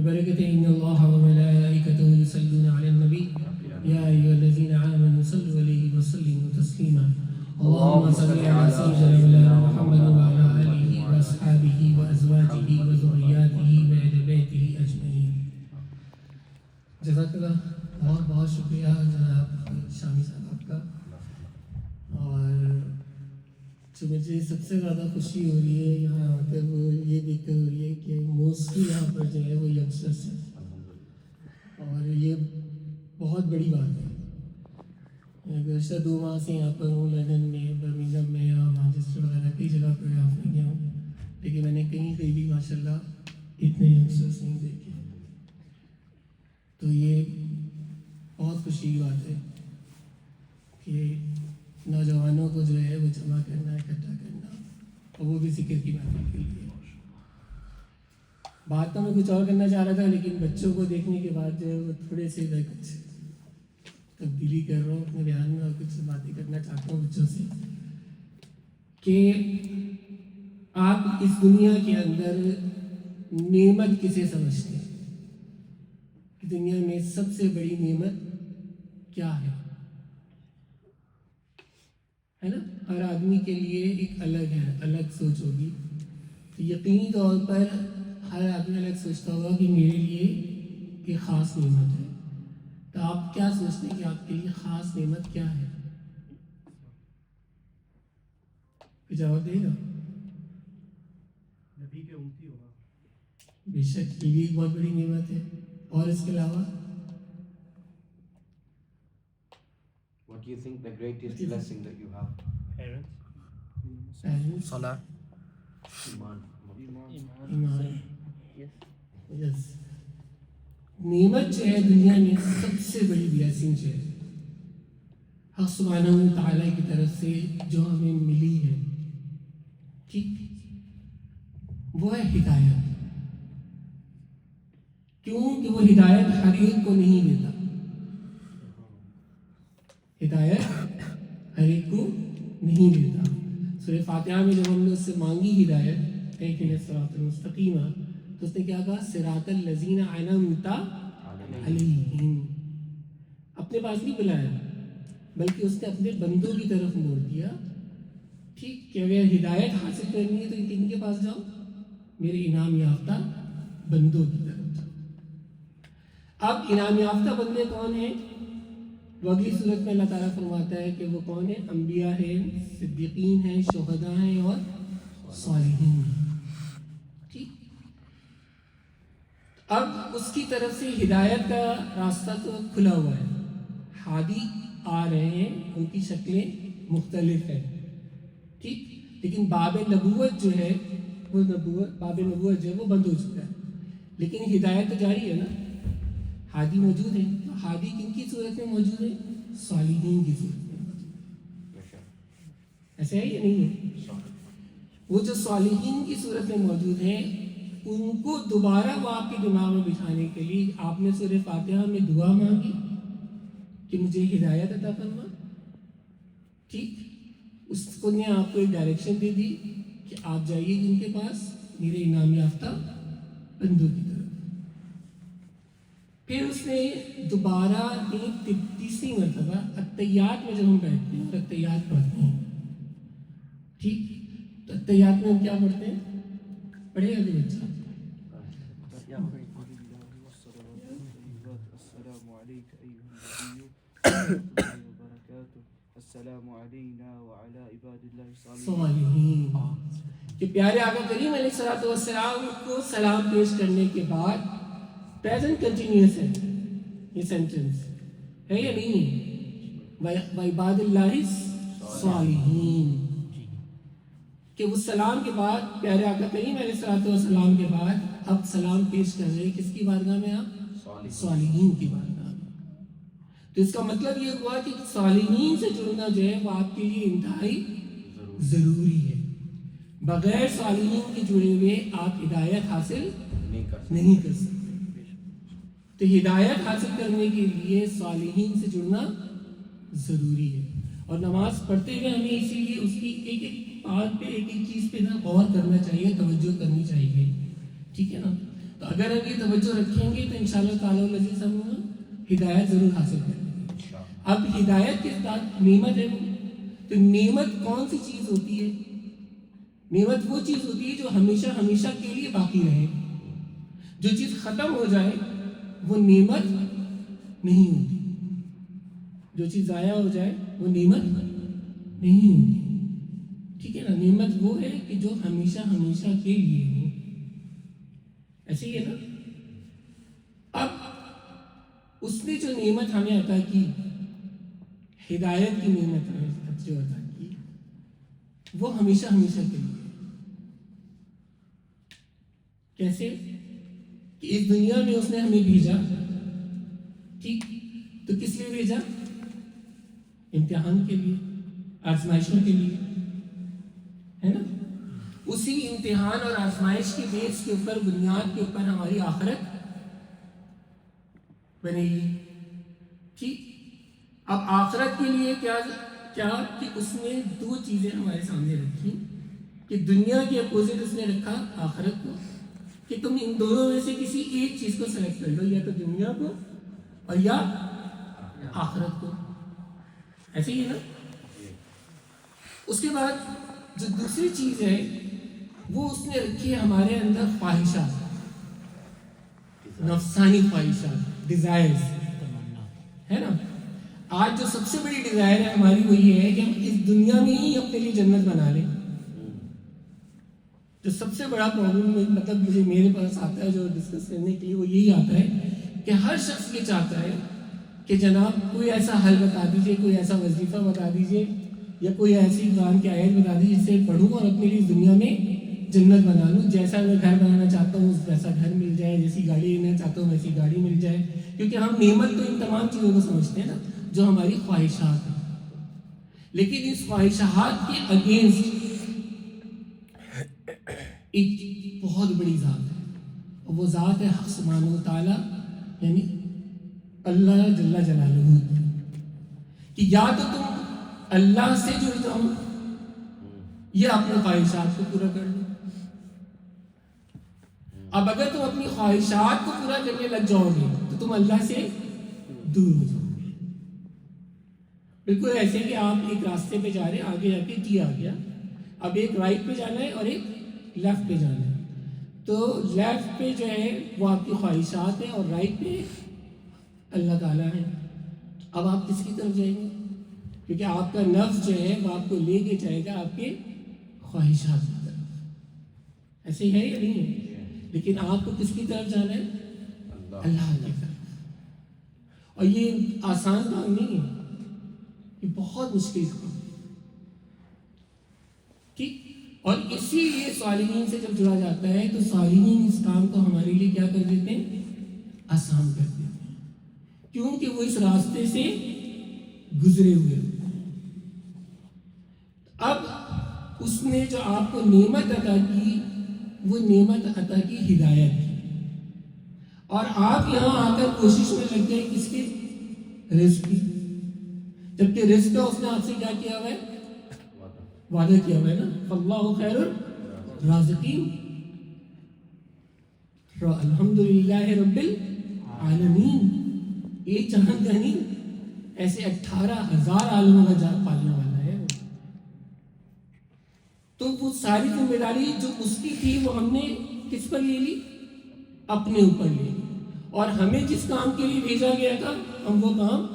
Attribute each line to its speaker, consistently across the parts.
Speaker 1: ببرکتہ ان اللہ وملائکتہ یصلون علی النبی یا ایھا الذین آمنوا صلوا علیہ وسلموا تسلیما اللهم صل علی سیدنا محمد وعلی آلہ واصحابہ وازواجہ وذریاتہ واہل بیتہ اجمعین۔ جزاک اللہ، بہت بہت شکریہ جناب شامی صاحب آپ کا۔ اور جو مجھے سب سے زیادہ خوشی ہو رہی ہے یہاں آ کر وہ یہ دیکھ کر ہو رہی ہے کہ موسٹلی یہاں پر جو ہے وہ ینگسٹرس ہیں، اور یہ بہت بڑی بات ہے۔ گزشتہ 2 ماہ سے یہاں پر ہوں، لندن میں، برمنگھم میں اور مانچسٹر وغیرہ کئی جگہ پروگرام میں گیا ہوں، لیکن میں نے کہیں بھی ماشاء اللہ اتنے ینگسٹرس نہیں دیکھے۔ تو یہ بہت خوشی کی بات ہے کہ نوجوانوں کو جو ہے وہ جمع کرنا، اکٹھا کرنا، اور وہ بھی ذکر کی محفل کے لیے۔ بات تو میں کچھ اور کرنا چاہ رہا تھا، لیکن بچوں کو دیکھنے کے بعد جو ہے وہ تھوڑے سے کچھ تبدیلی کر رہا ہوں اپنے بیان میں، اور کچھ باتیں کرنا چاہتا ہوں بچوں سے کہ آپ اس دنیا کے اندر نعمت کسے سمجھتے ہیں؟ کہ دنیا میں سب سے بڑی نعمت کیا ہے نا؟ ہر آدمی کے لیے ایک الگ سوچ ہوگی۔ تو یقینی طور پر ہر آدمی الگ سوچتا ہوگا کہ میرے لیے ایک خاص نعمت ہے۔ تو آپ کیا سوچتے ہیں کہ آپ کے لیے خاص نعمت کیا ہے؟ کوئی جواب دے گا؟
Speaker 2: نبی کے امتی ہوگا۔
Speaker 1: بے شک یہ بھی ایک بہت بڑی نعمت ہے۔ اور اس کے علاوہ
Speaker 3: What do you think the greatest blessing that you have?
Speaker 1: Parents.
Speaker 4: صلاح،
Speaker 1: ایمان۔ یس، نعمت جو ہے دنیا میں سب سے بڑی بلیسنگ جو ہے حق سبحانہ و تعالیٰ کی طرف سے جو ہمیں ملی ہے، ٹھیک، وہ ہے ہدایت۔ کیوں کہ وہ ہدایت ہر ایک کو نہیں دیتا، ہدایت ہر ایک کو نہیں دیتا۔ سورہ فاتحہ میں جب ہم نے اس سے مانگی ہدایت، اہدنا الصراط المستقیم، تو اس نے کیا کہا؟ صراط الذین انعمت علیہم۔ اپنے پاس نہیں بلایا، بلکہ اس نے اپنے بندوں کی طرف موڑ دیا، ٹھیک، کہ اگر ہدایت حاصل کرنی ہے تو کن کے پاس جاؤ؟ میرے انعام یافتہ بندوں کی طرف جاؤ۔ اب انعام یافتہ بندے کون ہیں؟ وہ اگلی صورت میں اللہ تعالیٰ فرماتا ہے کہ وہ کون ہیں؟ انبیاء ہیں، صدیقین ہیں، شہداء ہیں اور صالحین ہیں، ٹھیک۔ اب اس کی طرف سے ہدایت کا راستہ تو کھلا ہوا ہے، ہادی آ رہے ہیں، ان کی شکلیں مختلف ہیں، ٹھیک، لیکن باب نبوت جو ہے وہ باب نبوت جو ہے وہ بند ہو چکا ہے، لیکن ہدایت تو جاری ہے نا، ہادی موجود ہیں۔ تو ہادی کن کی صورت میں موجود ہے؟ صالحین کی صورت میں موجود ہے۔ ایسا ہے یا نہیں ہے؟ وہ جو صالحین کی صورت میں موجود ہیں، ان کو دوبارہ وہ آپ کے دماغ میں بٹھانے کے لیے آپ نے سورہ فاتحہ میں دعا مانگی کہ مجھے ہدایت عطا فرما، ٹھیک، اس کو نے آپ کو ایک ڈائریکشن دے دی کہ آپ جائیے ان کے پاس، میرے انعام یافتہ بندوں کی طرف۔ پھر اس نے دوبارہ ایک تیسری مرتبہ اتحیات میں جب ہم بیٹھتے ہیں اور اتحیات پڑھتے ہیں، ٹھیک، تو اتحیات میں ہم کیا پڑھتے ہیں؟ پڑھے گا کہ بچہ؟
Speaker 2: السلام علینا وعلی عباد اللہ
Speaker 1: صالحین، کہ پیارے آقا کریم علیہ الصلوۃ والسلام کو سلام پیش کرنے کے بعد پریزنٹ کنٹینیوس ہے یہ سینٹنس، ہے یا نہیں ہے؟ وعباد اللہ صالحین، کہ وہ سلام کے بعد پیارے آقا کریم علیہ الصلوۃ والسلام کے بعد اب سلام پیش کر رہے ہیں کس کی بارگاہ میں؟ آپ صالحین کی بارگاہ میں۔ تو اس کا مطلب یہ ہوا کہ صالحین سے جڑنا جو ہے وہ آپ کے لیے انتہائی ضروری ہے۔ بغیر صالحین کے جڑے ہوئے آپ ہدایت حاصل نہیں کر سکتے۔ تو ہدایت حاصل کرنے کے لیے صالحین سے جڑنا ضروری ہے، اور نماز پڑھتے ہوئے ہمیں اسی لیے اس کی ایک ایک بات پہ، ایک ایک چیز پہ نا غور کرنا چاہیے، توجہ کرنی چاہیے، ٹھیک ہے نا؟ تو اگر ہم یہ توجہ رکھیں گے تو انشاءاللہ تعالیٰ العزیز ہم ہدایت ضرور حاصل کریں گے. اب ہدایت کے ساتھ نعمت ہے وہ، تو نعمت کون سی چیز ہوتی ہے؟ نعمت وہ چیز ہوتی ہے جو ہمیشہ ہمیشہ کے لیے باقی رہے. جو چیز ختم ہو جائے وہ نعمت نہیں ہوتی. جو چیز ضائع ہو جائے وہ نعمت نہیں ہوتی. ٹھیک ہے نا؟ نعمت وہ ہے کہ جو ہمیشہ ہمیشہ کے لیے ہو. ایسے ہی ہے نا؟ اب اس نے جو نعمت ہمیں عطا کی، ہدایت کی نعمت ہمیں جو عطا کی، وہ ہمیشہ ہمیشہ کے لیے. کیسے؟ کہ اس دنیا میں اس نے ہمیں بھیجا، ٹھیک، تو کس لیے بھیجا؟ امتحان کے لیے، آزمائشوں کے لیے، ہے نا؟ اسی امتحان اور آزمائش کے بیس کے اوپر، بنیاد کے اوپر ہماری آخرت بنے گی. ٹھیک. اب آخرت کے لیے کیا کہ اس نے دو چیزیں ہمارے سامنے رکھی کہ دنیا کے اپوزٹ اس نے رکھا آخرت کو، کہ تم ان دونوں میں سے کسی ایک چیز کو سلیکٹ کر لو، یا تو دنیا کو اور یا آخرت کو. ایسے ہی ہے نا؟ اس کے بعد جو دوسری چیز ہے وہ اس نے رکھی ہے ہمارے اندر خواہشات، نفسانی خواہشات، ڈیزائرز، ہے نا؟ آج جو سب سے بڑی ڈیزائر ہے ہماری وہ یہ ہے کہ ہم اس دنیا میں ہی اپنے لیے جنت بنا لیں. جو سب سے بڑا پرابلم مطلب مجھے میرے پاس آتا ہے جو ڈسکس کرنے کے لیے، وہ یہی آتا ہے کہ ہر شخص یہ چاہتا ہے کہ جناب کوئی ایسا حل بتا دیجئے، کوئی ایسا وظیفہ بتا دیجئے، یا کوئی ایسی قرآن کی آیت بتا دیجئے جس سے پڑھوں اور اپنے لیے اس دنیا میں جنت بنا لوں. جیسا میں گھر بنانا چاہتا ہوں ویسا گھر مل جائے، جیسی گاڑی لینا چاہتا ہوں ویسی گاڑی مل جائے. کیونکہ ہم نعمت تو ان تمام چیزوں کو سمجھتے ہیں نا جو ہماری خواہشات ہیں. لیکن اس خواہشات کے اگینسٹ ایک بہت بڑی ذات ہے، اور وہ ذات ہے حق سبحانہ و تعالیٰ، یعنی اللہ جل جلالہ. کہ یا تو تم اللہ سے جڑ جاؤ یا اپنے خواہشات کو پورا کر لو. اب اگر تم اپنی خواہشات کو پورا کرنے لگ جاؤ گے تو تم اللہ سے دور ہو جاؤ گے. بالکل ایسے کہ آپ ایک راستے پہ جا رہے ہیں، آگے جا کے ٹی آ گیا، اب ایک رائٹ پہ جانا ہے اور ایک لیفٹ پہ جانا ہے. تو لیفٹ پہ جو ہے وہ آپ کی خواہشات ہیں اور رائٹ پہ اللہ تعالیٰ ہے. اب آپ کس کی طرف جائیں گے؟ کیونکہ آپ کا نفس جو ہے وہ آپ کو لے کے جائے گا آپ کے خواہشات کی طرف. ایسے ہی ہے یا نہیں ہے؟ لیکن آپ کو کس کی طرف جانا ہے؟ اللہ کی طرف. اور یہ آسان کام نہیں ہے، یہ بہت مشکل کام ہے. ٹھیک. اور اسی لیے صالحین سے جب جڑا جاتا ہے تو صالحین اس کام کو ہمارے لیے کیا کر دیتے ہیں؟ آسان کر دیتے ہیں. کیونکہ وہ اس راستے سے گزرے ہوئے. اب اس نے جو آپ کو نعمت عطا کی وہ نعمت عطا کی ہدایت کی، اور آپ یہاں آ کر کوشش میں لگ گئے کس کے؟ رزق کی. جبکہ رزق کا اس نے آپ سے کیا کیا ہوا ہے؟ وعدہ کیا ہوا ہے نا، فاللہ خیر الرازقین، الحمدللہ رب العالمین. ایک چاند کا نہیں، ایسے 18,000 عالموں کا جان پالنے والا ہے وہ. تو وہ ساری ذمہ داری جو اس کی تھی وہ ہم نے کس پر لے لی؟ اپنے اوپر لے لی. اور ہمیں جس کام کے لیے بھیجا گیا تھا ہم وہ کام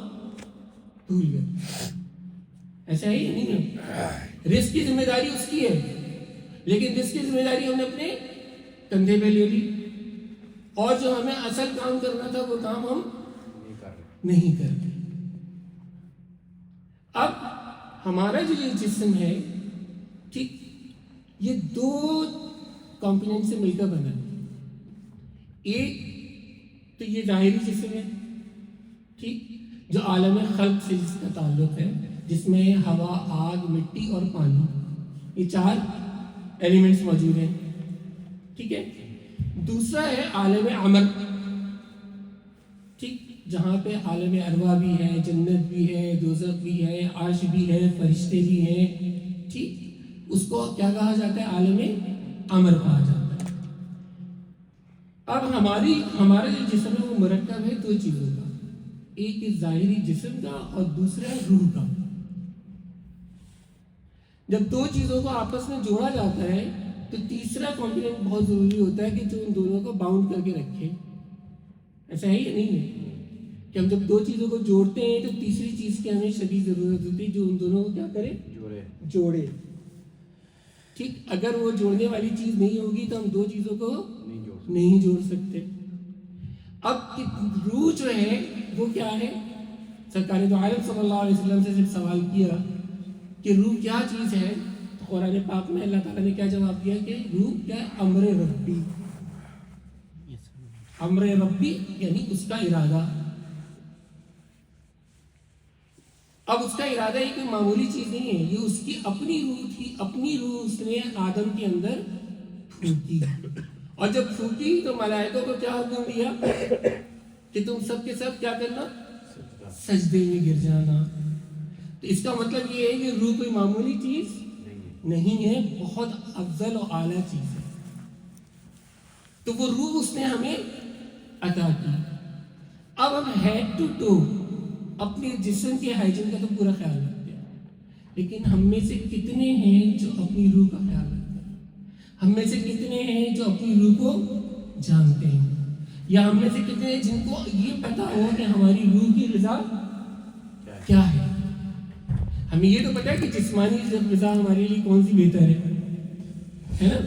Speaker 1: بھول گئے. ایسا ہی نہیں ہے؟ رزق کی ذمہ داری اس کی ہے، لیکن رزق کی ذمہ داری ہم نے اپنے کندھے پہ لے لی، اور جو ہمیں اصل کام کرنا تھا وہ کام ہم نہیں کرتے. اب ہمارا جو یہ جسم ہے، ٹھیک، یہ دو کمپوننٹ سے مل کر بنا. ایک تو یہ ظاہری جسم ہے، ٹھیک، جو عالم خلق سے جس کا تعلق ہے، جس میں ہوا، آگ، مٹی اور پانی، یہ 4 ایلیمنٹس موجود ہیں. ٹھیک ہے. دوسرا ہے عالم عمل، ٹھیک، جہاں پہ عالم ارواح بھی ہے، جنت بھی ہے، دوزخ بھی ہے، عرش بھی ہے، فرشتے بھی ہیں. ٹھیک. اس کو کیا کہا جاتا ہے؟ عالم امر کہا جاتا ہے. اب ہمارا جو جسم ہے وہ مرکب ہے دو چیزوں کا، ایک ظاہری جسم کا اور دوسرا روح کا۔ جب دو چیزوں کو آپس میں جوڑا جاتا ہے تو تیسرا کمپوننٹ بہت ضروری ہوتا ہے کہ جو ان دونوں کو باؤنڈ کر کے رکھے۔ ایسا ہے یا نہیں ہے کہ ہم جب دو چیزوں کو جوڑتے ہیں تو تیسری چیز کی ہمیں شدید ضرورت ہوتی ہے جو ان دونوں کو کیا کرے، جوڑے۔ ٹھیک، اگر وہ جوڑنے والی چیز نہیں ہوگی تو ہم دو چیزوں کو نہیں جوڑ سکتے۔ اب روح جو ہے وہ کیا ہے؟ سرکار دو عالم صلی اللہ علیہ وسلم سے جب سوال کیا کہ روح کیا چیز ہے، تو قرآن پاک میں اللہ تعالیٰ نے کیا جواب دیا کہ روح کیا ہے؟ امر ربی۔ امر ربی یعنی اس کا ارادہ۔ اب اس کا ارادہ یہ کوئی معمولی چیز نہیں ہے، یہ اس کی اپنی روح تھی، اپنی روح اس نے آدم کے اندر پھونکی، اور جب پھونکی تو ملائکوں کو کیا حکم دیا کہ تم سب کے سب کیا کرنا، سجدے میں گر جانا۔ تو اس کا مطلب یہ ہے کہ روح کوئی معمولی چیز نہیں ہے، بہت افضل و اعلیٰ چیز ہے۔ تو وہ روح اس نے ہمیں عطا کی۔ اب ہم ہیڈ ٹو ٹو اپنے جسم کے ہائیجین کا تو پورا خیال رکھتے ہیں، لیکن ہم میں سے کتنے ہیں جو اپنی روح کا خیال رکھتے ہیں؟ ہم میں سے کتنے ہیں جو اپنی روح کو جانتے ہیں؟ یا ہم میں سے کتنے ہیں جن کو یہ پتا ہو کہ ہماری روح کی غذا کیا ہے؟ ہمیں یہ تو پتا ہے کہ جسمانی غذا ہمارے لیے کون سی بہتر ہے نا؟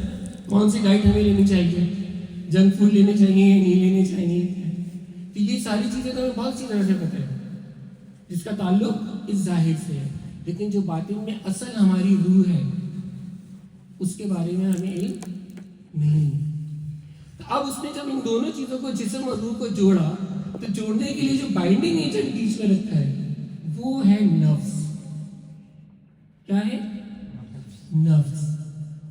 Speaker 1: کون سی ڈائٹ ہمیں لینی چاہیے، جنک فوڈ لینے چاہیے یا نہیں لینے چاہیے۔ تو یہ ساری چیزیں تو ہمیں بہت سی طرح سے پتہ ہے جس کا تعلق اس ظاہر سے ہے، لیکن جو باطن میں اصل ہماری روح ہے اس کے بارے میں ہمیں علم نہیں۔ تو اب اس نے جب ان دونوں چیزوں کو، جسم اور روح کو جوڑا، تو جوڑنے کے لیے جو بائنڈنگ ایجنٹ بیچ میں رکھا ہے وہ ہے نفس۔ کیا ہے؟ نفس۔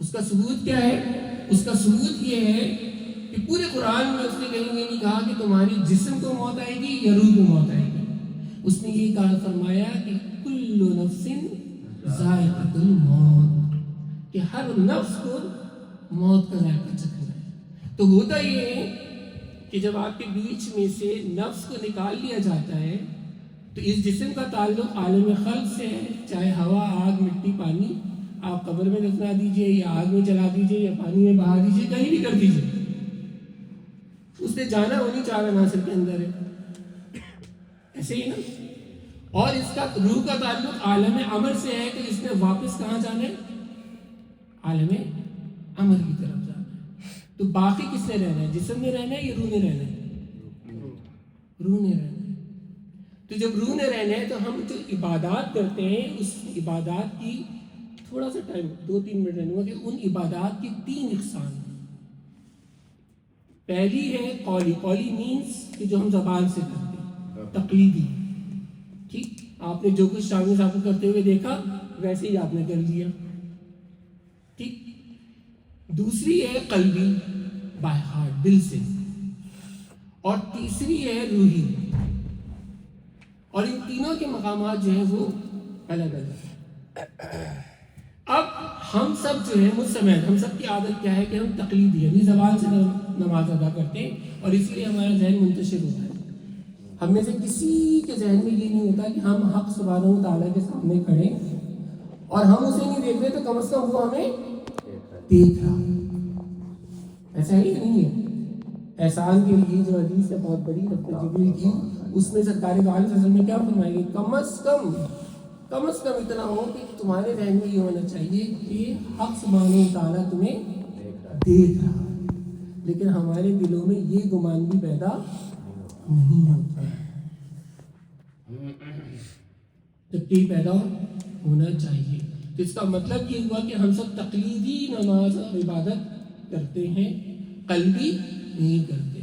Speaker 1: اس کا ثبوت کیا ہے؟ اس کا ثبوت یہ ہے کہ پورے قرآن میں اس نے کہیں یہ نہیں کہا کہ تمہاری جسم کو موت آئے گی یا روح کو موت آئے گی۔ اس نے یہ کہا، فرمایا کہ کل نفس ذائقۃ الموت، کہ ہر نفس کو موت کا ذائقہ چکھنا ہے۔ تو ہوتا یہ ہے کہ جب آپ کے بیچ میں سے نفس کو نکال لیا جاتا ہے تو اس جسم کا تعلق عالم خلق سے ہے، چاہے ہوا، آگ، مٹی، پانی، آپ قبر میں دفنا دیجئے یا آگ میں جلا دیجئے یا پانی میں بہا دیجئے، کہیں بھی کر دیجئے، اس نے جانا انہی چار عناصر کے اندر ہے۔ ایسے ہی نا؟ اور اس کا روح کا تعلق عالم امر سے ہے، تو اس نے واپس کہاں جانا ہے؟ عالم امر کی طرف جانا ہے۔ تو باقی کس نے رہنا ہے؟ جسم نے رہنا ہے یا روح نے رہنا ہے؟ روح نے رہنا ہے۔ تو جب روح نے رہنا ہے تو ہم جو عبادات کرتے ہیں اس عبادات کی تھوڑا سا ٹائم 2-3 منٹ رہنے گا کہ ان عبادات کی 3 اقسام ہیں۔ پہلی ہے قولی۔ قولی مینس کہ جو ہم زبان سے کرتے ہیں، تقلیدی۔ ٹھیک، آپ نے جو کچھ شامل صاحب کو کرتے ہوئے دیکھا ویسے ہی آپ نے کر لیا۔ ٹھیک، دوسری ہے قلبی، بائی ہارٹ، دل سے، اور تیسری ہے روحی۔ اور ان تینوں کے مقامات جو ہیں وہ الگ الگ ہیں۔ اب ہم سب جو ہے مجھ سمیت ہم سب کی عادت کیا ہے کہ ہم تقلیدی یعنی زبان سے نماز ادا کرتے ہیں، اور اس لیے ہمارا ذہن منتشر ہوتا ہے۔ ہم میں سے کسی کے ذہن میں یہ نہیں ہوتا کہ ہم حق سبحانہ و تعالیٰ کے سامنے کھڑے اور ہم اسے نہیں دیکھ رہے تو کم از کم وہ ہمیں دیکھ رہا۔ ایسا ہی نہیں ہے۔ احسان کے لیے جو حدیث ہے بہت بڑی رفع جبریل کی، اس میں سرکار دو عالم صلی اللہ علیہ وسلم نے کیا فرمایا کہ کم از کم اتنا ہو کہ تمہارے ذہن میں یہ ہونا چاہیے کہ حق سبحانہ و تعالیٰ تمہیں دیکھ رہا ہے، لیکن ہمارے دلوں میں یہ گمان بھی پیدا نہیں ہوتا ہے، جبکہ پیدا ہونا چاہیے۔ تو اس کا مطلب یہ ہوا کہ ہم سب تقلیدی نماز اور عبادت کرتے ہیں، قلبی نہیں کرتے۔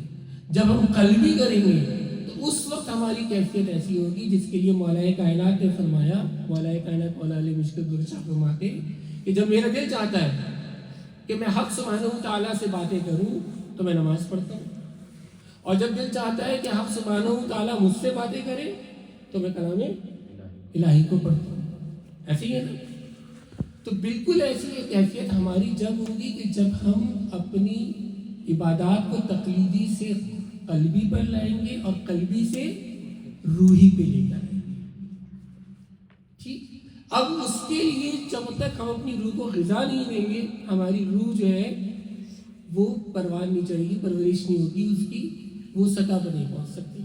Speaker 1: جب ہم قلبی کریں گے تو اس وقت ہماری کیفیت ایسی ہوگی جس کے لیے مولا کائنات نے فرمایا، مولا کائنات مولا علی مشکل درشاہ فرماتے کہ جب میرا دل چاہتا ہے کہ میں حق سبحانہ و تعالیٰ سے باتیں کروں تو میں نماز پڑھتا ہوں، اور جب دل چاہتا ہے کہ حق سبحانہ و تعالیٰ مجھ سے باتیں کرے تو میں کلام الہی کو پڑھتا ہوں۔ ایسے ہی ہے نا؟ تو بالکل ایسی یہ کیفیت ہماری جب ہوگی کہ جب ہم اپنی عبادات کو تقلیدی سے قلبی پر لائیں گے اور قلبی سے روحی پہ لے کر آئیں گے. ٹھیک. اب اس کے لیے جب تک ہم اپنی روح کو غذا نہیں دیں گے ہماری روح جو ہے وہ پروان نہیں چڑھے گی, پرورش نہیں ہوگی اس کی, وہ سطح پر نہیں پہنچ سکتی.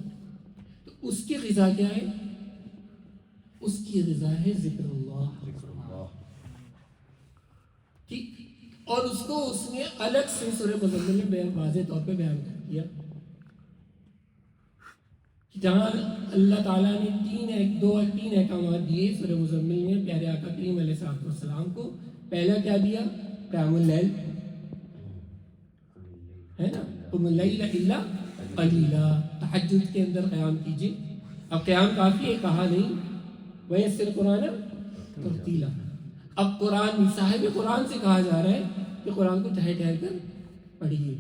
Speaker 1: تو اس کی غذا کیا ہے؟ اس کی غذا ہے ذکر اللہ. ٹھیک. اور اس کو اس نے الگ سے سورہ مزمل میں واضح طور پہ بیان کر دیا, جہاں اللہ تعالیٰ نے تین احکامات دیے سورہ مزمل میں پیارے آقا کریم علیہ الصلوۃ والسلام کو. پہلا کیا دیا؟ قیام اللیل ہے نا, قم اللیل الا قلیلا, تہجد کے اندر قیام کیجیے. اب قیام کافی ہے کہا نہیں, ویسر قرآن ترتیلا. اب قرآن صاحب قرآن سے کہا جا رہا ہے کہ قرآن کو ٹھہر ٹھہر کر پڑھیے.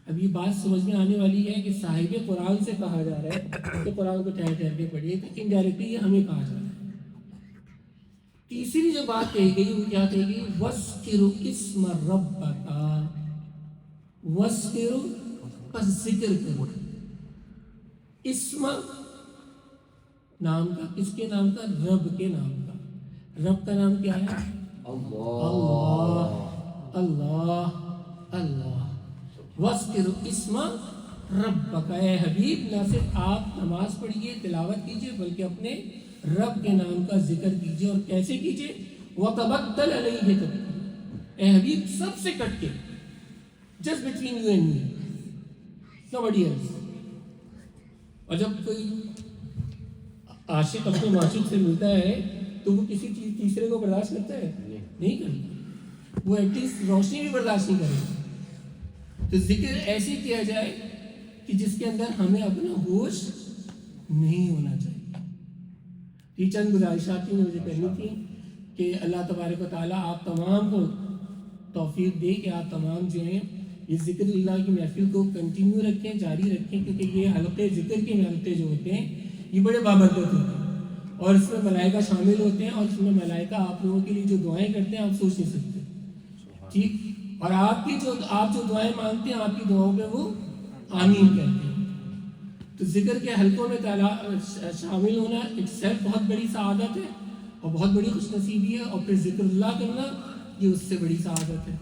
Speaker 1: اب یہ بات سمجھ میں آنے والی ہے کہ صاحب قرآن سے کہا جا رہا ہے کہ قرآن کو ٹھہر ٹھہر کے پڑھیے, تو انڈائریکٹلی یہ ہمیں کہا جا رہا ہے. تیسری جو بات کہی گئی وہ کیا کہی گئی؟ وَذْكِرُ اسْمَ رَبَّكَ, وَذْكِرُ پس ذکر کرو. اسم نام کا, کس کے نام کا؟ رب کے نام کا. رب کا نام کیا ہے؟ اللہ اللہ اللہ. وَذْكِرُ اسْمَ رَبَّكَ, اے حبیب نہ صرف آپ نماز پڑھیے تلاوت کیجیے بلکہ اپنے رب کے نام کا ذکر کیجیے. اور کیسے کیجیے؟ وَتَبَتَّلْ عَلَيْهِ تَبْتِيلًا, اے حبیب سب سے کٹ کے, just between you and me, nobody else. اور جب کوئی عاشق اپنے معشوق سے ملتا ہے تو وہ کسی چیز تیسرے کو برداشت کرتا ہے؟ نہیں کرتا. وہ ایٹ لیسٹ روشنی بھی برداشت نہیں کرے. تو ذکر ایسے کیا جائے کہ جس کے اندر ہمیں اپنا ہوش نہیں ہونا چاہیے. یہ چند گزارشات تھیں مجھے کرنی تھی کہ اللہ تبارک و تعالیٰ آپ تمام کو توفیق دے کہ آپ تمام جو ہیں یہ ذکر اللہ کی محفل کو کنٹینیو رکھیں, جاری رکھیں, کیونکہ یہ حلقے ذکر کے حلقے جو ہوتے ہیں یہ بڑے بابرکت ہوتے ہیں اور اس میں ملائکہ شامل ہوتے ہیں, اور اس میں ملائکہ آپ لوگوں کے لیے جو دعائیں کرتے ہیں آپ سوچ نہیں سکتے. ٹھیک. اور آپ جو دعائیں مانگتے ہیں آپ کی دعاؤں پہ وہ آمین کہتے ہیں. تو ذکر کے حلقوں میں شامل ہونا ایک سیلف بہت بڑی سعادت ہے اور بہت بڑی خوش نصیبی ہے, اور پھر ذکر اللہ کرنا یہ اس سے بڑی سعادت ہے.